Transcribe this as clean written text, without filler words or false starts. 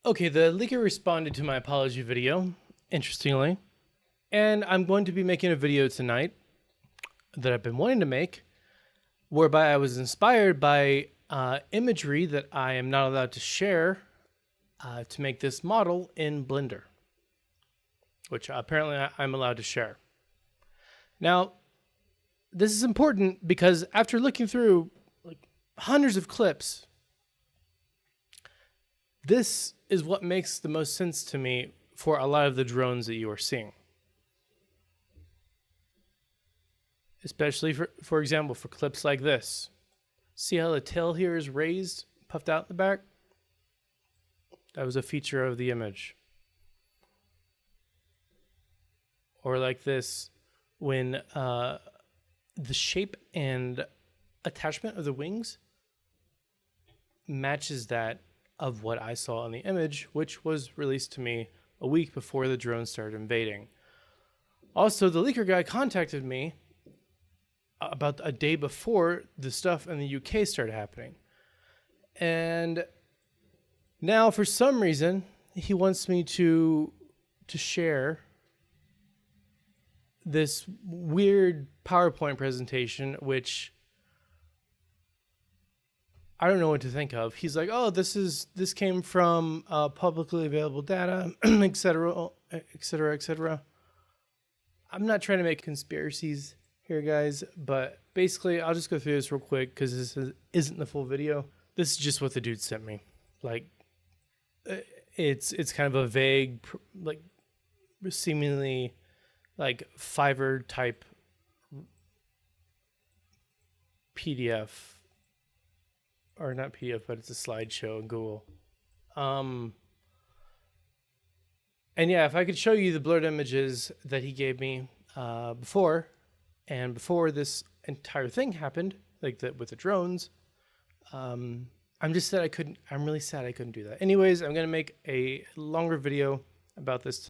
Okay, the leaker responded to my apology video, interestingly, and I'm going to be making a video tonight that I've been wanting to make, whereby I was inspired by imagery that I am not allowed to share to make this model in Blender, which apparently I'm allowed to share. Now, this is important because after looking through like hundreds of clips, this is what makes the most sense to me for a lot of the drones that you are seeing. Especially for example, for clips like this. See how the tail here is raised, puffed out in the back? That was a feature of the image. Or like this, when the shape and attachment of the wings matches that of what I saw on the image, which was released to me a week before the drone started invading. Also, the leaker guy contacted me about a day before the stuff in the UK started happening. And now, for some reason, he wants me to share this weird PowerPoint presentation, which I don't know what to think of. He's like, oh, this came from publicly available data, et cetera, et cetera, et cetera. I'm not trying to make conspiracies here, guys, but basically I'll just go through this real quick because this isn't the full video. This is just what the dude sent me. Like, it's kind of a vague, like, seemingly like Fiverr type PDF, or not PDF, but it's a slideshow in Google. And yeah, if I could show you the blurred images that he gave me before this entire thing happened, like that with the drones, I'm really sad I couldn't do that. Anyways, I'm gonna make a longer video about this